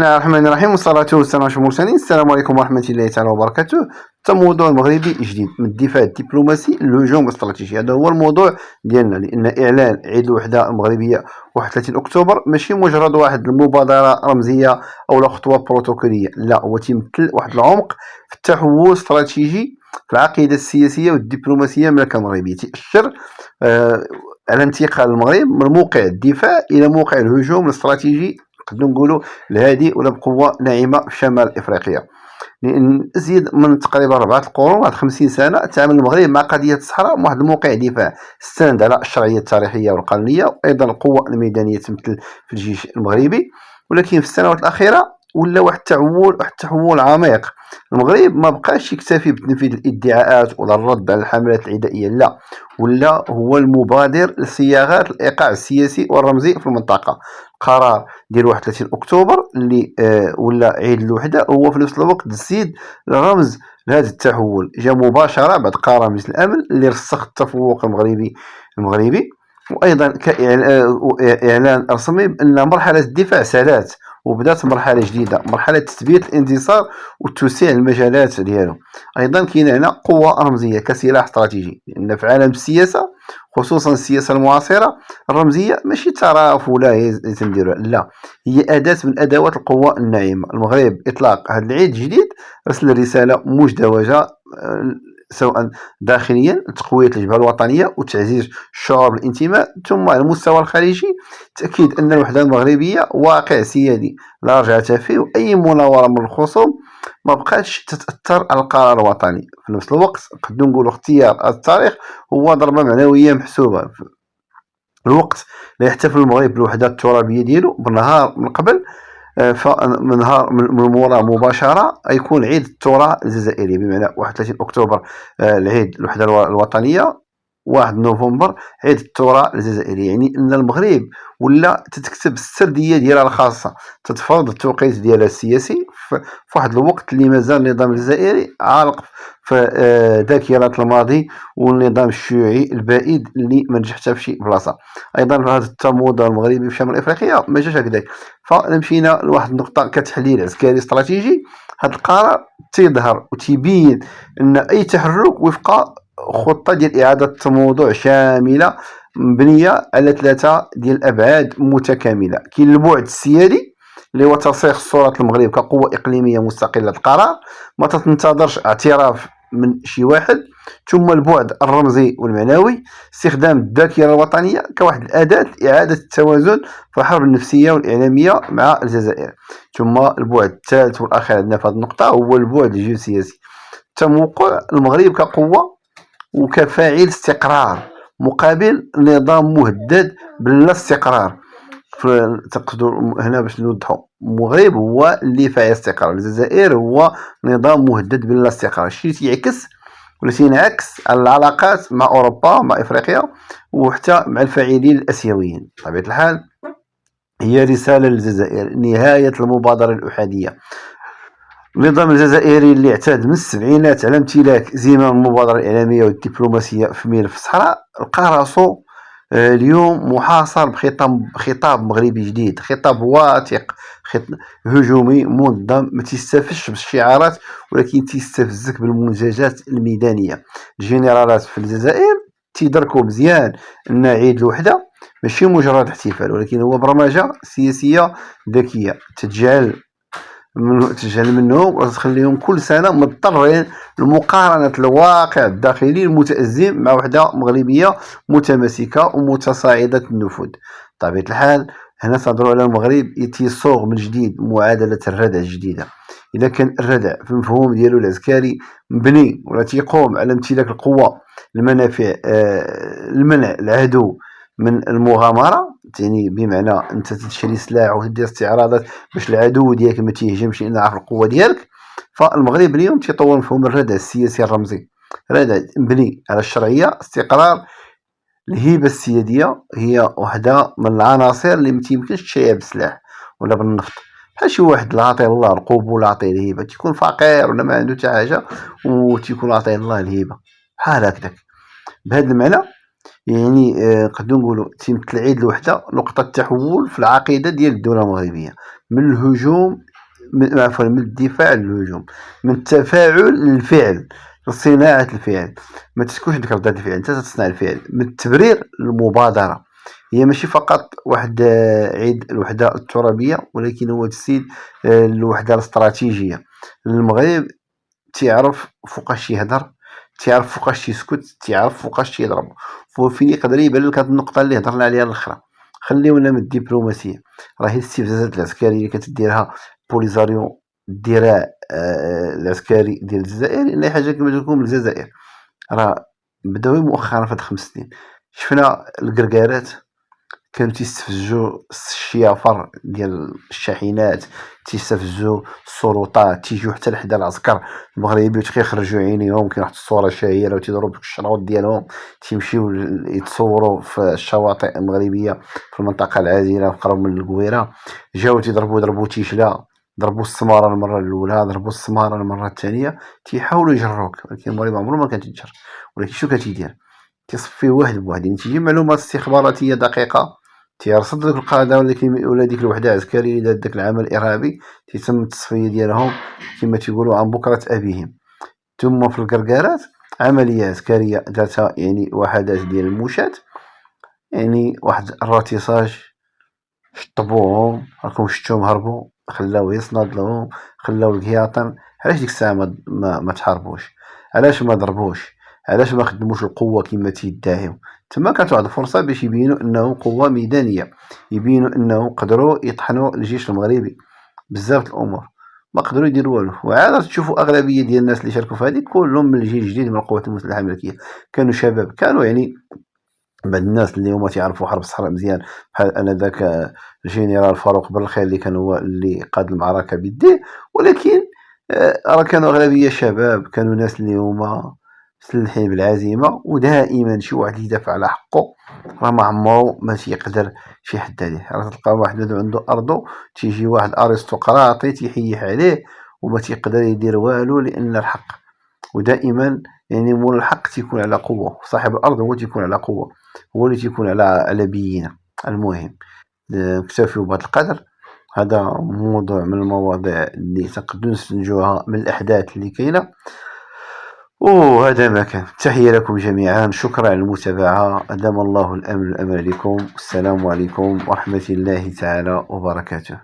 الله الرحمن الرحيم، والصلاة والسلام على المرسلين. السلام عليكم ورحمة الله تعالى وبركاته. موضوع مغربي جديد من الدفاع الدبلوماسي للهجوم الاستراتيجي. هذا هو الموضوع ديالنا، لأن إعلان عيد الوحدة المغربية 31 أكتوبر ماشي مجرد واحد المبادرة رمزية أو لا خطوة بروتوكولية، لا، هو تيمثل واحد العمق في التحول الاستراتيجي في العقيدة السياسية والدبلوماسية من المملكة المغربية. تأشر على انتقال المغرب من موقع الدفاع إلى موقع الهجوم الاستراتيجي، نقدروا نقولوا الهادئ ولا بقوة ناعمة في شمال إفريقيا. لأن أزيد من تقريبا 4 قرون، واحد 50 سنة، تعامل المغرب مع قضية الصحراء واحد الموقع دفاع استند على الشرعية التاريخية والقانونية، وأيضا القوة الميدانية تمثل في الجيش المغربي. ولكن في السنوات الأخيرة ولا واحد التحول عميق. المغرب ما بقاش يكتفي بتنفيذ الادعاءات ولا الرد على الحملات العدائية، لا، ولا هو المبادر لصياغات الإيقاع السياسي والرمزي في المنطقة. قرار ديال 31 أكتوبر اللي ولا عيد الوحدة هو في نفس الوقت تجسيد الرمز لهذا التحول، جاء مباشرة بعد قرار مجلس الأمن اللي رسخ التفوق المغربي، وأيضا كإعلان رسمي بأن مرحلة الدفاع سالات وبدات مرحلة جديدة، مرحلة تثبيت الانتصار وتوسيع المجالات ديالو. أيضا كاين هنا قوة رمزية كسلاح استراتيجي، لأن في عالم السياسة، خصوصا السياسة المعاصرة، الرمزية ماشي طرف ولا هي تنديروها، لا، هي أداة من أدوات القوة الناعمة. المغرب إطلاق هذا العيد الجديد رسل رسالة مزدوجة، سواء داخليا تقوية الجبهة الوطنية وتعزيز الشعور بالانتماء، ثم على المستوى الخارجي تأكيد أن الوحدة المغربية واقع سيادي لا رجعة فيه، وأي مناورة من الخصوم ما بقاتش تتأثر على القرار الوطني. في نفس الوقت نقدروا نقولوا اختيار التاريخ هو ضربة معنوية محسوبة. في الوقت لا يحتفل المغرب بالوحدة الترابية ديالو بنهار من قبل، فمن نهار من المورا مباشرة يكون عيد التراث الجزائري، بمعنى 31 أكتوبر العيد الوحدة الوطنية، 1 نوفمبر عيد التراث الجزائري. يعني أن المغرب ولا تتكتب السردية ديالها الخاصة، تتفرض التوقيت ديالها السياسي في واحد الوقت اللي مازال النظام الجزائري عالق في ذاكرة الماضي والنظام الشيوعي البائد اللي ما نجح حتى في شي بلاصة. أيضا في هذا التموضع المغربي في شمال إفريقيا ما جاش هكذاك، فمشينا لواحد النقطة كتحليل عسكري استراتيجي. هذا القرار تيظهر وتيبين أن أي تحرك وفق خطة ديال إعادة التموضع شاملة مبنية على 3 ديال الأبعاد متكاملة. كاين البعد السيادي اللي هو ترسيخ صورة المغرب كقوة إقليمية مستقلة القرار ما تنتظرش اعتراف من شي واحد. ثم البعد الرمزي والمعنوي، استخدام الذاكرة الوطنية كواحد الأداة لإعادة التوازن في الحرب النفسية والإعلامية مع الجزائر. ثم البعد الثالث والأخير عندنا في هذه النقطة هو البعد الجيوسياسي، تموقع المغرب كقوة وكفاعل استقرار مقابل نظام مهدد بلا استقرار. تقدر هنا باش نوضحوا، المغرب هو اللي فاعل استقرار، الجزائر هو نظام مهدد بلا استقرار. الشيء تيعكس ولا تينعكس على العلاقات مع أوروبا، مع إفريقيا، وحتى مع الفاعلين الآسيويين. بطبيعة الحال هي رسالة للجزائر، نهاية المبادرة الأحادية. النظام الجزائري اللي اعتاد من السبعينات على امتلاك زمام المبادرة الإعلامية والدبلوماسية في ملف الصحراء، لقى راسو اليوم محاصر بخطاب مغربي جديد، خطاب واثق، هجومي منظم، ما تيستفزش بالشعارات ولكن تيستفزك بالمنتجات الميدانية. الجنرالات في الجزائر تيدركوا مزيان ان عيد الوحدة ماشي مجرد احتفال، ولكن هو برمجة سياسية ذكية تجعل منهم وتخليهم كل سنة مضطرين لمقارنة الواقع الداخلي المتأزم مع وحدة مغربية متماسكة ومتصاعدة النفوذ. بطبيعة الحال هنا تهضروا على المغرب يصوغ من جديد معادلة الردع الجديدة. إذا كان الردع في المفهوم ديالو العسكري مبني ولا تيقوم على امتلاك القوة المنافع، المنع العدو من المغامرة، يعني بمعنى انت تشري سلاح وتدير استعراضات باش العدو ديالك ما تيهجمش لان عارف القوه ديالك. فالمغرب اليوم تيطور مفهوم الردع السياسي الرمزي، ردع مبني على الشرعيه، استقرار. الهيبه السياديه هي وحده من العناصر اللي ما تيمكنش تشريها بالسلاح ولا بالنفط. بحال شي واحد اللي عطيه الله القبول، عطيه الهيبه، تيكون فقير ولا ما عنده حتى حاجه وتيكون عطيه الله الهيبه بحال هكذاك. بهذا المعنى يعني نقدروا نقولوا تيمثل عيد الوحدة نقطة تحول في العقيدة ديال الدولة المغربية، من الهجوم عفوا من الدفاع للهجوم، من التفاعل للفعل، لصناعة الفعل، ما تكونش عندك ردة الفعل، أنت تصنع الفعل، من التبرير للمبادرة. هي ماشي فقط واحد عيد الوحدة الترابية، ولكن هو تجسيد الوحدة الاستراتيجية. المغرب تيعرف فوقاش يهدر، تيعرف فوقاش يسكت، تيعرف فوقاش يضرب، فين يقدر يبان لك هاد النقطة اللي هضرنا عليها الأخرى. خليونا من الدبلوماسية، راهي الاستفزازات العسكرية اللي كتديرها بوليزاريو الذراع العسكري ديال الجزائر، لا حاجة كما تكون من الجزائر، راه بداو مؤخرا في هاد 5 سنين. شفنا الكركارات كانوا تيستفزوا الشيافر ديال الشاحنات، تيستفزوا السلطات، تيجيو حتى لحدا العسكر المغربي وتيخرجوا عينيهم، كاين واحد الصورة شهيرة وتيضربوا بديك الشراوط ديالهم، تيمشيو يتصوروا في الشواطئ المغربية في المنطقة العازلة قرب من القويرة، جاو ضربوا تيشلا، ضربوا السمارة المرة الأولى، ضربوا السمارة المرة الثانية، تيحاولوا يجروك، ولكن المغرب عمرو ما كان تيتجر، ولكن شنو كتيدير؟ كيصفيه واحد بواحد، يعني تيجي معلومات استخباراتية دقيقة، تيرصد دوك القادة ولا ديك الوحدة العسكرية اللي دارت داك العمل الإرهابي، تيتم التصفية ديالهم كما تيقولوا عن بكرة أبيهم. ثم في الكركارات عملية عسكرية دارتها يعني وحدات ديال المشاة، يعني واحد الراتيساج، شطبوهم، راكم شفتوهم هربوا، خلاو يصناد لهم، خلاو الكياطن. علاش ديك الساعة ما تحاربوش؟ علاش ما ضربوش؟ علاش ما خدموش القوة كما تيدعيو؟ تما كانت واحد الفرصة باش يبينوا انهم قوة ميدانية، يبينوا انهم قدروا يطحنوا الجيش المغربي. بزاف الامور ما قدروا يديروا والو، وعاد تشوفوا اغلبية ديال الناس اللي شاركوا في هذه كلهم من الجيل الجديد من القوات المسلحة الامريكية، كانوا شباب، كانوا يعني بعض الناس اللي هما تيعرفوا حرب الصحراء مزيان، بحال انذاك الجنرال فاروق بالخير اللي كان هو اللي قاد المعركة بيديه، ولكن راه كانوا أغلبية شباب، كانوا ناس اللي هما مسلحين بالعزيمة، ودائما شي واحد يدافع على حقه راه ما عمرو ما تيقدر شي حد عليه. راه تلقى واحد عنده أرضو تيجي واحد أرستقراطي تيحيح عليه وما تيقدر يدير والو، لأن الحق، ودائما يعني مول الحق تيكون على قوة، صاحب الأرض هو تيكون على قوة، هو اللي تيكون على بينة. المهم نكتفيو بهذا القدر. هذا موضوع من المواضيع اللي تقدروا نستنتجوها من الأحداث اللي كاينة، وهذا ما كان. تحية لكم جميعا، شكرا على المتابعة، أدام الله الأمن والأمان لكم، السلام عليكم ورحمة الله تعالى وبركاته.